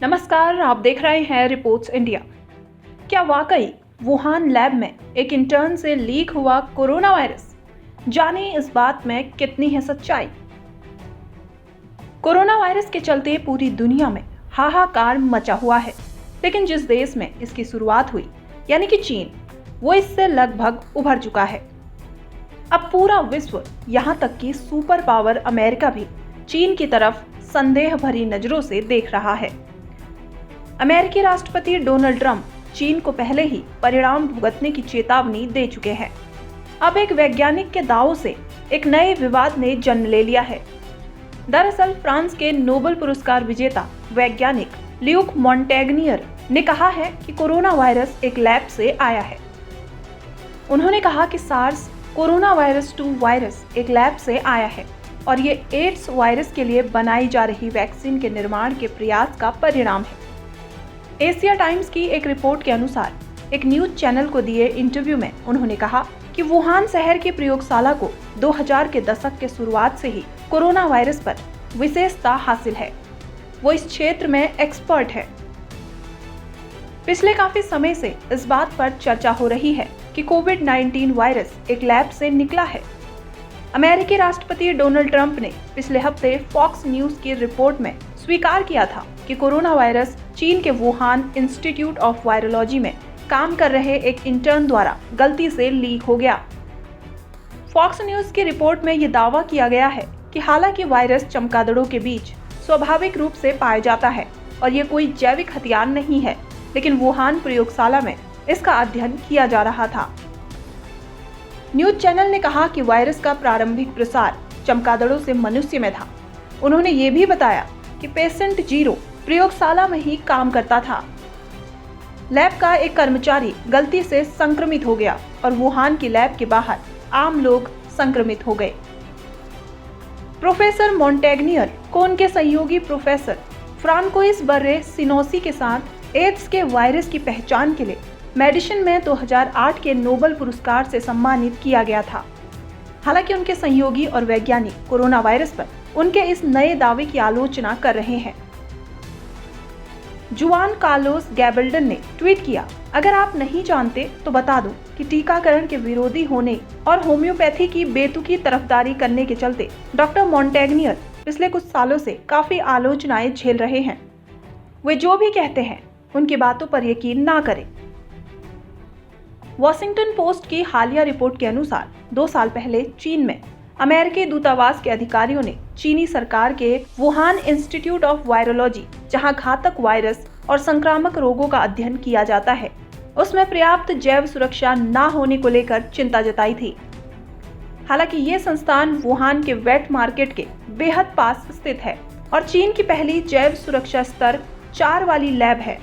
नमस्कार, आप देख रहे हैं रिपोर्ट्स इंडिया। क्या वाकई वुहान लैब में एक इंटर्न से लीक हुआ कोरोना वायरस? जाने इस बात में कितनी है सच्चाई। कोरोना वायरस के चलते पूरी दुनिया में हाहाकार मचा हुआ है, लेकिन जिस देश में इसकी शुरुआत हुई यानी कि चीन, वो इससे लगभग उभर चुका है। अब पूरा विश्व, यहाँ तक कि सुपर पावर अमेरिका भी चीन की तरफ संदेह भरी नजरों से देख रहा है। अमेरिकी राष्ट्रपति डोनाल्ड ट्रंप चीन को पहले ही परिणाम भुगतने की चेतावनी दे चुके हैं। अब एक वैज्ञानिक के दावों से एक नए विवाद ने जन्म ले लिया है। दरअसल फ्रांस के नोबेल पुरस्कार विजेता वैज्ञानिक ल्यूक मॉन्टेग्नियर ने कहा है कि कोरोना वायरस एक लैब से आया है। उन्होंने कहा कि सार्स कोरोना वायरस 2 वायरस एक लैब से आया है और ये एड्स वायरस के लिए बनाई जा रही वैक्सीन के निर्माण के प्रयास का परिणाम है। एशिया टाइम्स की एक रिपोर्ट के अनुसार एक न्यूज चैनल को दिए इंटरव्यू में उन्होंने कहा कि वुहान शहर की प्रयोगशाला को 2000 के दशक के शुरुआत से ही कोरोना वायरस पर विशेषता हासिल है। वो इस क्षेत्र में एक्सपर्ट है। पिछले काफी समय से इस बात पर चर्चा हो रही है कि कोविड-19 वायरस एक लैब से निकला है। अमेरिकी राष्ट्रपति डोनाल्ड ट्रंप ने पिछले हफ्ते फॉक्स न्यूज की रिपोर्ट में स्वीकार किया था कि कोरोना वायरस चीन के वुहान इंस्टीट्यूट ऑफ वायरोलॉजी में काम कर रहे एक इंटर्न द्वारा गलती से लीक हो गया। फॉक्स न्यूज की रिपोर्ट में यह दावा किया गया है कि हालांकि वायरस चमगादड़ों के बीच स्वाभाविक रूप से पाया जाता है और ये कोई जैविक हथियार नहीं है, लेकिन वुहान प्रयोगशाला में इसका अध्ययन किया जा रहा था। न्यूज चैनल ने कहा कि वायरस का प्रारंभिक प्रसार चमगादड़ों से मनुष्य में था। उन्होंने ये भी बताया कि पेशेंट 0 प्रयोगशाला में ही काम करता था। लैब का एक कर्मचारी गलती से संक्रमित हो गया और वुहान की लैब के बाहर आम लोग संक्रमित हो गए। प्रोफेसर मॉन्टेग्नियर को उनके सहयोगी प्रोफेसर फ्रांकोइस बर्रे सिनोसी के साथ एड्स के वायरस की पहचान के लिए मेडिसिन में 2008 के नोबेल पुरस्कार से सम्मानित किया गया था। हालांकि उनके सहयोगी और वैज्ञानिक कोरोना वायरस पर उनके इस नए दावे की आलोचना कर रहे हैं। जुआन कार्लोस गैबल्डन ने ट्वीट किया, अगर आप नहीं जानते तो बता दूं कि टीकाकरण के विरोधी होने और होम्योपैथी की बेतुकी तरफदारी करने के चलते डॉक्टर मॉन्टेग्नियर पिछले कुछ सालों से काफी आलोचनाएं झेल रहे हैं। वे जो भी कहते हैं उनकी बातों पर यकीन ना करें। वॉशिंगटन पोस्ट की हालिया रिपोर्ट के अनुसार 2 साल पहले चीन में अमेरिकी दूतावास के अधिकारियों ने चीनी सरकार के वुहान इंस्टीट्यूट ऑफ वायरोलॉजी, जहां घातक वायरस और संक्रामक रोगों का अध्ययन किया जाता है, उसमें पर्याप्त जैव सुरक्षा न होने को लेकर चिंता जताई थी। हालांकि ये संस्थान वुहान के वेट मार्केट के बेहद पास स्थित है और चीन की पहली जैव सुरक्षा स्तर 4 वाली लैब है।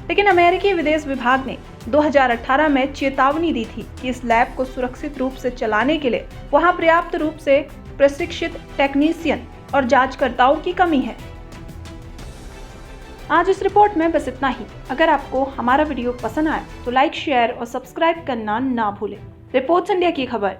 लेकिन अमेरिकी विदेश विभाग ने 2018 में चेतावनी दी थी कि इस लैब को सुरक्षित रूप से चलाने के लिए वहां पर्याप्त रूप से प्रशिक्षित टेक्नीशियन और जांचकर्ताओं की कमी है। आज इस रिपोर्ट में बस इतना ही। अगर आपको हमारा वीडियो पसंद आया तो लाइक, शेयर और सब्सक्राइब करना ना भूलें। रिपोर्ट्स इंडिया की खबर